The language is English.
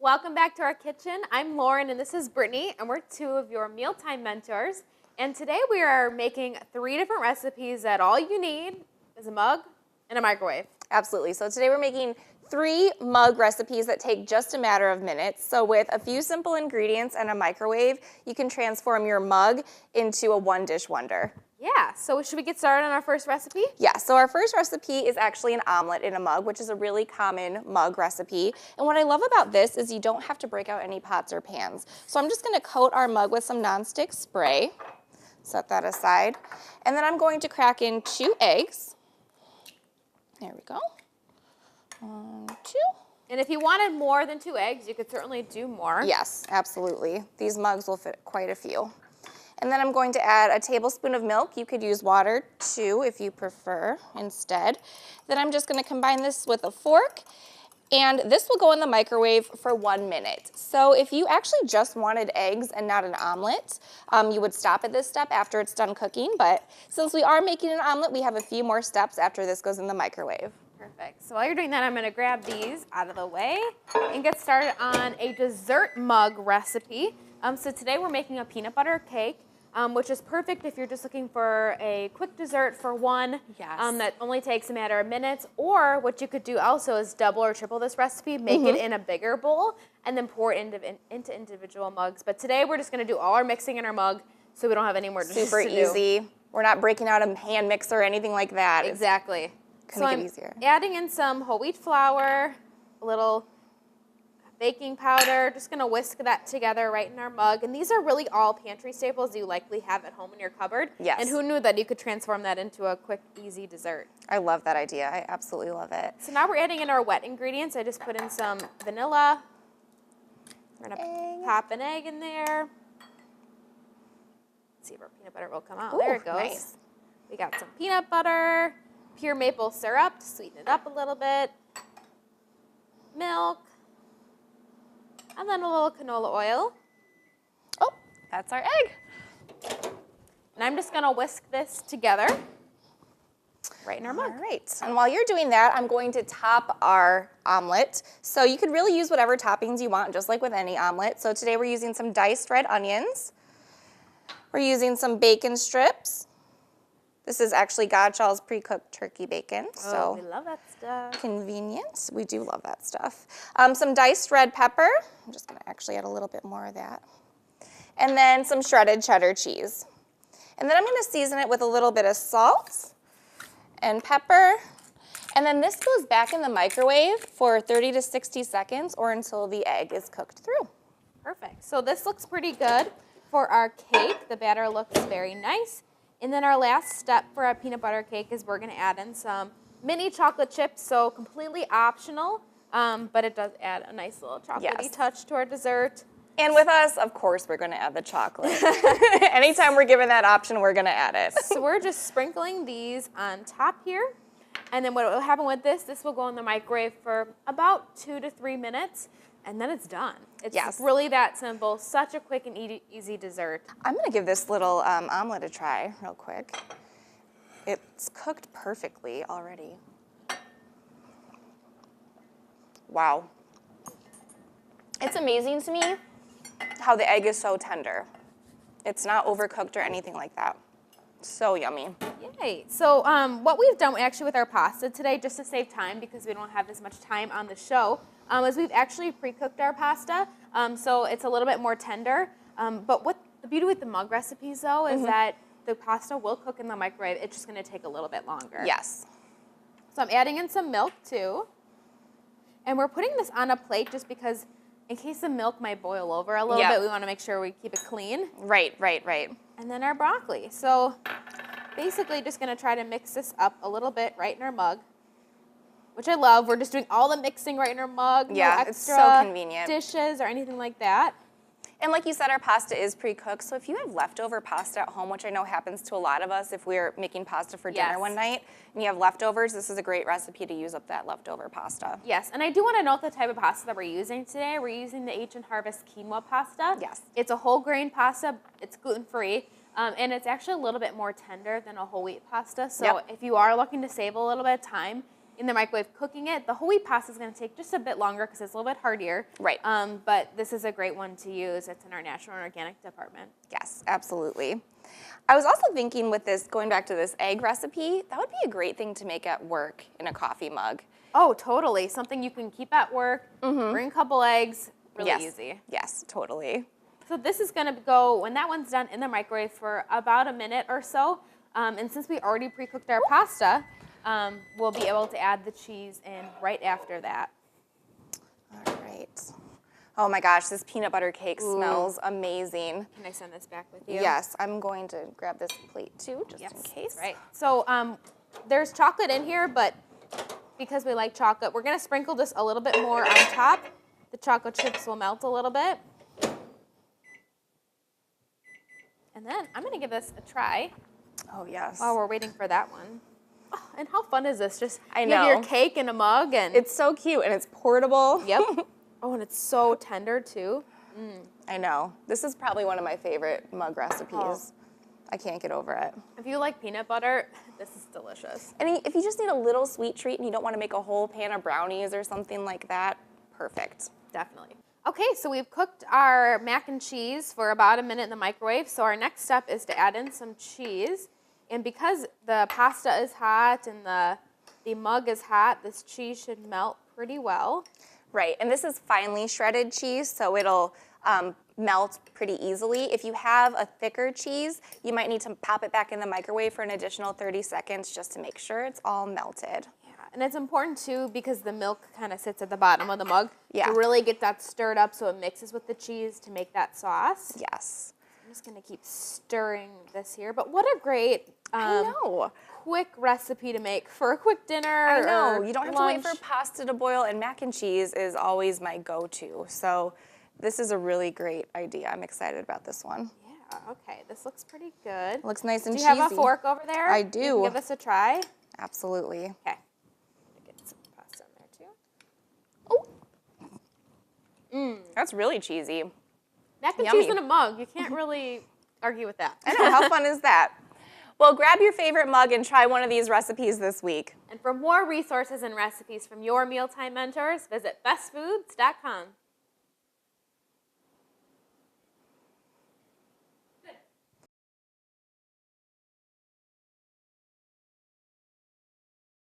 Welcome back to our kitchen. I'm Lauren and this is Brittany, and we're two of your mealtime mentors. And today we are making 3 different recipes that all you need is a mug and a microwave. Absolutely. So today we're making 3 mug recipes that take just a matter of minutes. So with a few simple ingredients and a microwave, you can transform your mug into a one-dish wonder. Yeah, so should we get started on our first recipe? Yeah, so our first recipe is actually an omelet in a mug, which is a really common mug recipe. And what I love about this is you don't have to break out any pots or pans. So I'm just gonna coat our mug with some nonstick spray. Set that aside. And then I'm going to crack in 2 eggs. There we go. 1, 2. And if you wanted more than 2 eggs, you could certainly do more. Yes, absolutely. These mugs will fit quite a few. And then I'm going to add a tablespoon of milk. You could use water too if you prefer instead. Then I'm just gonna combine this with a fork, and this will go in the microwave for 1 minute. So if you actually just wanted eggs and not an omelet, you would stop at this step after it's done cooking. But since we are making an omelet, we have a few more steps after this goes in the microwave. Perfect. So while you're doing that, I'm gonna grab these out of the way and get started on a dessert mug recipe. So today we're making a peanut butter cake. Which is perfect if you're just looking for a quick dessert for one. Yes. That only takes a matter of minutes. Or what you could do also is double or triple this recipe, make it in a bigger bowl, and then pour it into individual mugs. But today we're just gonna do all our mixing in our mug so we don't have any more dishes Super to do. easy. We're not breaking out a hand mixer or anything like that. Exactly. Couldn't get easier. Adding in some whole wheat flour, a little baking powder, just gonna whisk that together right in our mug. And these are really all pantry staples you likely have at home in your cupboard. Yes. And who knew that you could transform that into a quick, easy dessert. I love that idea. I absolutely love it. So now we're adding in our wet ingredients. I just put in some vanilla. We're gonna pop an egg in there. Let's see if our peanut butter will come out. Ooh, there it goes. Nice. We got some peanut butter, pure maple syrup to sweeten it up a little bit, milk, and then a little canola oil. Oh, that's our egg. And I'm just gonna whisk this together right in our mug. All right, and while you're doing that, I'm going to top our omelet. So you could really use whatever toppings you want, just like with any omelet. So today we're using some diced red onions. We're using some bacon strips. This is actually Godchall's pre-cooked turkey bacon. Oh, we love that stuff. Convenient. We do love that stuff. Some diced red pepper. I'm just gonna actually add a little bit more of that. And then some shredded cheddar cheese. And then I'm gonna season it with a little bit of salt and pepper. And then this goes back in the microwave for 30 to 60 seconds or until the egg is cooked through. Perfect. So this looks pretty good for our cake. The batter looks very nice. And then our last step for our peanut butter cake is we're gonna add in some mini chocolate chips, so completely optional, but it does add a nice little chocolatey touch to our dessert. And with us, of course, we're gonna add the chocolate. Anytime we're given that option, we're gonna add it. So we're just sprinkling these on top here. And then what will happen with this will go in the microwave for about 2 to 3 minutes, and then it's done. It's really that simple, such a quick and easy dessert. I'm gonna give this little omelet a try real quick. It's cooked perfectly already. Wow. It's amazing to me how the egg is so tender. It's not overcooked or anything like that. So yummy. Yay. So what we've done actually with our pasta today, just to save time because we don't have as much time on the show, is we've actually pre-cooked our pasta, so it's a little bit more tender. But what the beauty with the mug recipes, though, is that the pasta will cook in the microwave. It's just going to take a little bit longer. Yes. So I'm adding in some milk, too. And we're putting this on a plate just because in case the milk might boil over a little bit, we want to make sure we keep it clean. Right. And then our broccoli. So basically just going to try to mix this up a little bit right in our mug, which I love. We're just doing all the mixing right in our mug. Yeah, no extra it's so convenient. dishes or anything like that. And like you said, our pasta is pre-cooked, so if you have leftover pasta at home, which I know happens to a lot of us if we're making pasta for dinner one night, and you have leftovers, this is a great recipe to use up that leftover pasta. Yes, and I do want to note the type of pasta that we're using today. We're using the H & Harvest quinoa pasta. Yes. It's a whole grain pasta. It's gluten-free, and it's actually a little bit more tender than a whole wheat pasta. So if you are looking to save a little bit of time, in the microwave cooking it. The whole wheat pasta is going to take just a bit longer because it's a little bit hardier. Right. But this is a great one to use. It's in our natural and organic department. Yes, absolutely. I was also thinking with this, going back to this egg recipe, that would be a great thing to make at work in a coffee mug. Oh, totally. Something you can keep at work, bring a couple eggs, really easy. Yes, totally. So this is going to go, when that one's done, in the microwave for about a minute or so. And since we already pre-cooked our pasta, we'll be able to add the cheese in right after that. All right. Oh my gosh, this peanut butter cake smells amazing. Can I send this back with you? Yes, I'm going to grab this plate too, just in case. Right. So there's chocolate in here, but because we like chocolate, we're going to sprinkle just a little bit more on top. The chocolate chips will melt a little bit. And then I'm going to give this a try. Oh, yes. While we're waiting for that one. Oh, and how fun is this? Just I you know. have your cake in a mug. And It's so cute, and it's portable. Yep. Oh, and it's so tender, too. I know. This is probably one of my favorite mug recipes. Oh. I can't get over it. If you like peanut butter, this is delicious. And if you just need a little sweet treat and you don't want to make a whole pan of brownies or something like that, perfect. Definitely. Okay, so we've cooked our mac and cheese for about a minute in the microwave. So our next step is to add in some cheese. And because the pasta is hot and the mug is hot, this cheese should melt pretty well. Right, and this is finely shredded cheese, so it'll melt pretty easily. If you have a thicker cheese, you might need to pop it back in the microwave for an additional 30 seconds just to make sure it's all melted. Yeah, and it's important too because the milk kind of sits at the bottom of the mug. Yeah. To really get that stirred up so it mixes with the cheese to make that sauce. Yes. I'm just going to keep stirring this here. But what a great I know. quick recipe to make for a quick dinner. I know. Or You don't have lunch. to wait for pasta to boil, and mac and cheese is always my go-to. So this is a really great idea. I'm excited about this one. Yeah, okay. This looks pretty good. It looks nice and Do cheesy. you have a fork over there? I You do. can give this a try. Absolutely. Okay. Get some pasta in there too. That's really cheesy. Mac and Yummy. cheese in a mug. You can't really argue with that. I know, how fun is that? Well, grab your favorite mug and try one of these recipes this week. And for more resources and recipes from your mealtime mentors, visit bestfoods.com.